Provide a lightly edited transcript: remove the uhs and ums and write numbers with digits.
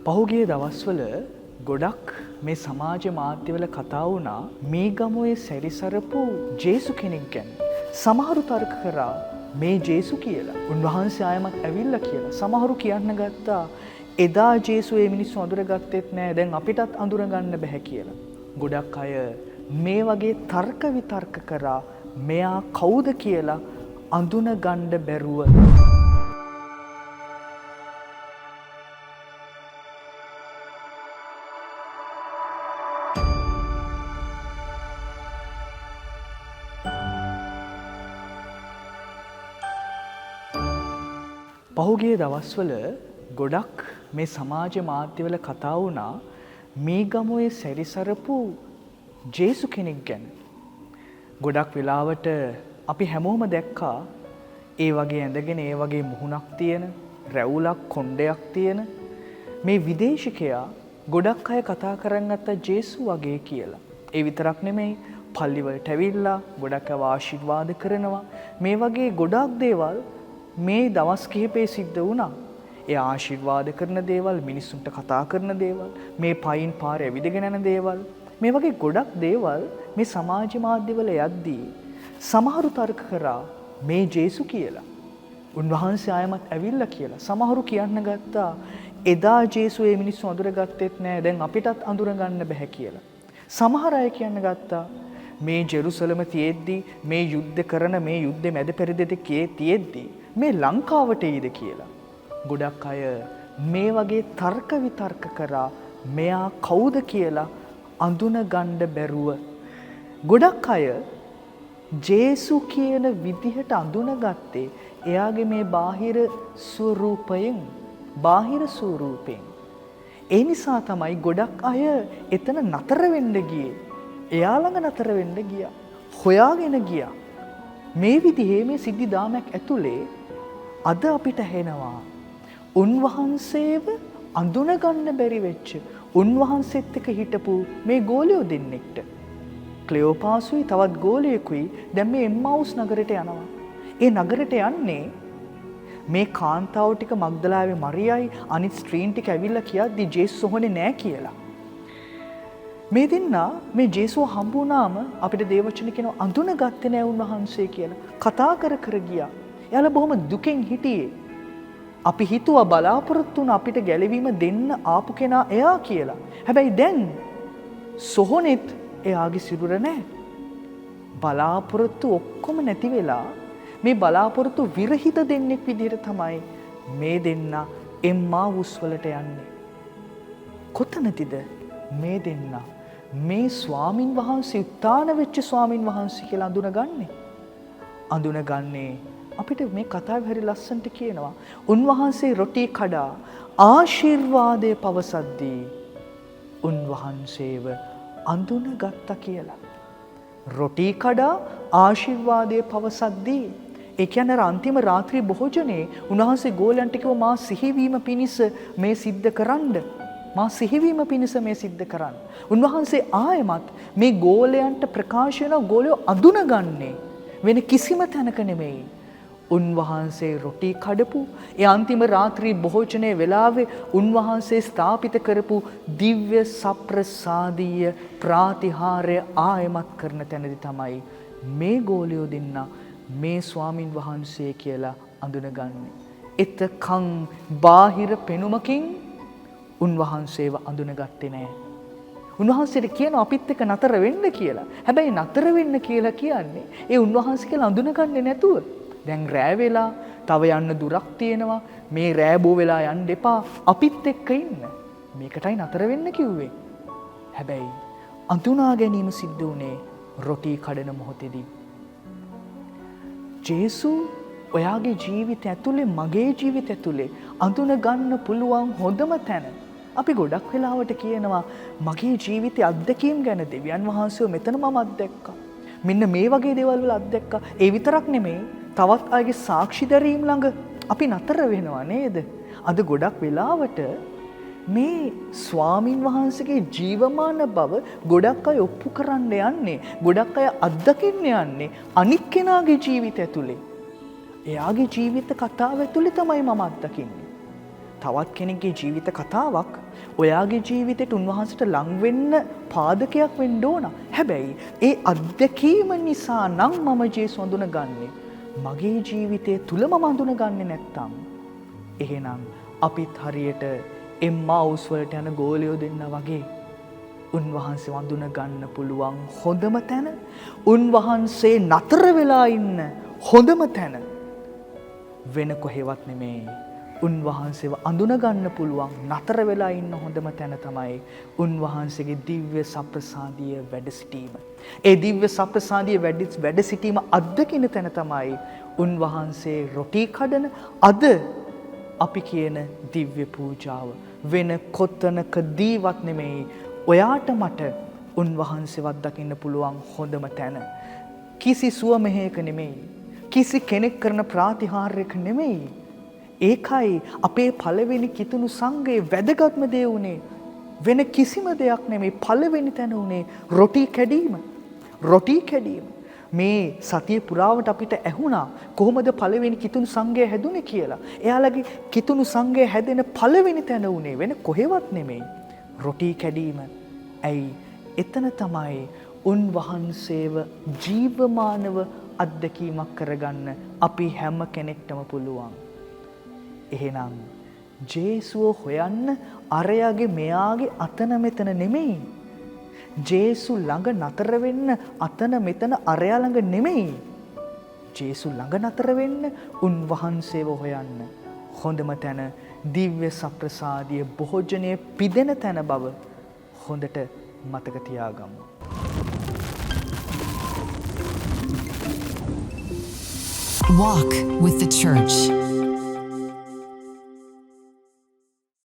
පහුගිය දවස්වල ගොඩක් මේ සමාජ මාධ්‍යවල කතා වුණා මේ ගමේ සැරිසරපු ජේසු කෙනෙක් ගැන. සමහරු තර්ක කරා මේ ජේසු කියලා. උන්වහන්සේ ආයමත් ඇවිල්ලා කියලා. සමහරු කියන්න ගත්තා එදා ජේසු මේ මිනිස්සු අඳුරගත්තෙත් නෑ දැන් අපිටත් අඳුර ගන්න බෑ කියලා. ගොඩක් අය මේ වගේ තර්ක විතර්ක කරා මෙයා කවුද කියලා අඳුන ගන්න බැරුව පහුගිය දවස්වල ගොඩක් මේ සමාජ මාධ්‍යවල කතා වුණා මේ ගමේ සැරිසරපු ජේසු කෙනෙක් ගැන. ගොඩක් වෙලාවට අපි හැමෝම දැක්කා ඒ වගේ ඇඳගෙන ඒ වගේ මුහුණක් තියෙන රැවුලක් කොණ්ඩයක් තියෙන මේ විදේශිකයා ගොඩක් අය කතා කරන් ගත්තා ජේසු වගේ කියලා. ඒ විතරක් නෙමෙයි පල්ලිවලට ඇවිල්ලා ගොඩක් අය ආශිර්වාද කරනවා. මේ වගේ ගොඩක් දේවල් මේ දවස් කිහිපේ සිද්ධ වුණා. ඒ ආශිර්වාද කරන දේවල්, මිනිස්සුන්ට කතා කරන දේවල්, මේ පයින් පාරේ ඇවිදගෙන යන දේවල්, මේ වගේ ගොඩක් දේවල් මේ සමාජ මාධ්‍යවල යද්දී සමහරු තර්ක කරා මේ ජේසු කියලා. උන්වහන්සේ ආයමත් ඇවිල්ලා කියලා. සමහරු කියන්න ගත්තා එදා ජේසු මේ මිනිස්සු අඳුරගත්තෙත් නෑ දැන් අපිටත් අඳුර ගන්න බෑ කියලා. සමහර අය කියන්න ගත්තා මේ ජෙරුසලම තියෙද්දි මේ යුද්ධ කරන මේ යුද්ධෙ මැද පෙරදිග තියෙද්දි මේ ලංකාවට එයිද කියලා. ගොඩක් අය මේ වගේ තර්ක විතර්ක කරා මෙයා කවුද කියලා අඳුන ගන්න බැරුව. ගොඩක් අය ජේසු කියන විදිහට අඳුනගත්තේ එයාගේ මේ බාහිර ස්වරූපයෙන්. ඒ නිසා තමයි ගොඩක් අය එතන නතර වෙන්න ගියේ. එයා ළඟ නතර වෙන්න ගියා. හොයාගෙන ගියා. මේ විදිහේ මේ සිද්ධි දාමයක් ඇතුලේ අද අපිට ඇහෙනවා උන්වහන්සේව අඳුන ගන්න බැරි වෙච්ච උන්වහන්සේත් එක්ක හිටපු මේ ගෝලියෝ දෙන්නෙක්ට ක්ලියෝපාසුයි තවත් ගෝලියෙකුයි දැන් මේ එම්මාවුස් නගරයට යනවා. ඒ නගරයට යන්නේ මේ කාන්තාව ටික මග්දලාවේ මරියයි අනිත් ස්ත්‍රීන් ටික ඇවිල්ලා කියද්දි ජේසුස් සොහොනේ නෑ කියලා. මේ දෙන්නා මේ ජේසුව හම්බ වුණාම අපිට දේවචන කියනවා අඳුනගත්තේ නෑ උන්වහන්සේ කියලා. කතා කර ගියා. එයාලා බොහොම දුකෙන් හිටියේ. අපි හිතුවා බලාපොරොත්තු වුණ අපිට ගැලවීම දෙන්න ආපු කෙනා එයා කියලා. හැබැයි දැන් සොහොනෙත් එයාගේ සිරුර නැහැ. බලාපොරොත්තු ඔක්කොම නැති වෙලා මේ බලාපොරොත්තු විරහිත දෙන්නෙක් විදිහට තමයි මේ දෙන්න එම්මාවුස් වලට යන්නේ. කොතනදද මේ දෙන්න මේ ස්වාමින් වහන්සේ උත්තාන වෙච්ච ස්වාමින් වහන්සේ කියලා අඳුනගන්නේ අපිට මේ කතාවේ හරි ලස්සනට කියනවා උන්වහන්සේ රොටි කඩා ආශිර්වාදයේ පවසද්දී උන්වහන්සේව අඳුනගත්තා කියලා. රොටි කඩා ආශිර්වාදයේ පවසද්දී ඒ කියන්නේ අන්තිම රාත්‍රී භෝජනේ උන්වහන්සේ ගෝලයන්ට කිව්වා මා සිහිවීම පිණිස මේ සිද්ධ කරන්න. උන්වහන්සේ ආයමත් මේ ගෝලයන්ට ප්‍රකාශ වෙන ගෝලයෝ අඳුනගන්නේ වෙන කිසිම තැනක නෙමෙයි. උන්වහන්සේ රොටි කඩපු ඒ අන්තිම රාත්‍රී භෝජනයේ වෙලාවේ උන්වහන්සේ ස්ථාපිත කරපු දිව්‍ය සප්‍රසාදීය ප්‍රාතිහාර්ය ආයමත් කරන තැනදී තමයි මේ ගෝලියෝ දෙන්න මේ ස්වාමින් වහන්සේ කියලා අඳුනගන්නේ. එතකන් බාහිර පෙනුමකින් උන්වහන්සේව අඳුනගත්තේ නැහැ. උන්වහන්සේට කියන අපිත් එක්ක නතර වෙන්න කියලා. හැබැයි නතර වෙන්න කියලා කියන්නේ ඒ උන්වහන්සේ කියලා අඳුනගන්නේ නැතුව. දැන් රෑ වෙලා තව යන්න දුරක් තියෙනවා. මේ රෑ බෝ වෙලා යන්න එපා. අපිත් එක්ක ඉන්න. මේකටයි නතර වෙන්න කිව්වේ. හැබැයි අඳුනා ගැනීම සිද්ධ වුණේ රොටි කඩන මොහොතේදී. ජේසු ඔයාගේ ජීවිතය ඇතුලේ මගේ ජීවිතය ඇතුලේ අඳුන ගන්න පුළුවන් හොඳම තැන. අපි ගොඩක් වෙලාවට කියනවා මගේ ජීවිතයේ අත්දැකීම් ගැන දෙවියන් වහන්සේව මෙතන මම අත්දැක්කා. මෙන්න මේ වගේ දේවල් වල අත්දැක්කා. ඒ විතරක් නෙමෙයි තවත් අයගේ සාක්ෂි දැරීම් ළඟ අපි නතර වෙනවා නේද? අද ගොඩක් වෙලාවට මේ ස්වාමින් වහන්සේගේ ජීවමාන බව ගොඩක් අය ඔප්පු කරන්න යන්නේ, ගොඩක් අය අත්දකින්න යන්නේ අනික් කෙනාගේ ජීවිතය ඇතුලේ. එයාගේ ජීවිත කතාව ඇතුලේ තමයි මම අත්දකින්නේ. තවත් කෙනෙක්ගේ ජීවිත කතාවක් ඔයාගේ ජීවිතයට උන්වහන්සේට ලං වෙන්න පාදකයක් වෙන්න ඕන. හැබැයි ඒ අත්දැකීම නිසා නම් මම ජේසුස් හඳුනගන්නේ. මගේ ජීවිතය තුල මම හඳුනගන්නේ නැත්තම් එහෙනම් අපිත් හරියට එම්මාවුස් වලට යන ගෝලියෝ දෙන්න වගේ උන්වහන්සේ වඳුන ගන්න පුළුවන් හොඳම තැන, උන්වහන්සේ නතර වෙලා ඉන්න හොඳම තැන වෙන කොහෙවත් නෙමෙයි. උන්වහන්සේව අඳුන ගන්න පුළුවන් නතර වෙලා ඉන්න හොඳම තැන තමයි උන්වහන්සේගේ දිව්‍ය සප්‍රසාදීය වැඩ සිටීම. ඒ දිව්‍ය සප්‍රසාදීය වැඩ සිටීම අත්දකින්න තැන තමයි උන්වහන්සේ රොටි කඩන අද අපි කියන දිව්‍ය පූජාව. වෙන කොතනකදීවත් නෙමෙයි ඔයාට මට උන්වහන්සේවත් දකින්න පුළුවන් හොඳම තැන. කිසි සුව මෙහෙයක නෙමෙයි. කිසි කෙනෙක් කරන ප්‍රාතිහාර්යක නෙමෙයි. ඒකයි අපේ පළවෙනි කිතුණු සංඝයේ වැදගත්ම දේ උනේ. වෙන කිසිම දෙයක් නෙමෙයි. පළවෙනි තැන උනේ රොටි කැඩීම. රොටි කැඩීම. මේ සතිය පුරාවට අපිට ඇහුණා කොහොමද පළවෙනි කිතුණු සංඝය හැදුනේ කියලා. එයාලගේ කිතුණු සංඝය හැදෙන පළවෙනි තැන උනේ වෙන කොහෙවත් නෙමෙයි. රොටි කැඩීම. ඇයි? එතන තමයි උන්වහන්සේව ජීවමානව අත්දැකීමක් කරගන්න අපි හැම කෙනෙක්ටම පුළුවන්. එහෙනම් ජේසුව හොයන්න අරයාගේ මෙයාගේ අතන මෙතන නෙමෙයි. ජේසු ළඟ නතර වෙන්න අතන මෙතන අරයා ළඟ නෙමෙයි. ජේසු ළඟ නතර වෙන්න උන්වහන්සේව හොයන්න හොඳම තැන දිව්‍ය සප්‍රසාදීය භෝජනයේ පිදෙන තැන බව හොඳට මතක තියාගමු. Walk with the church.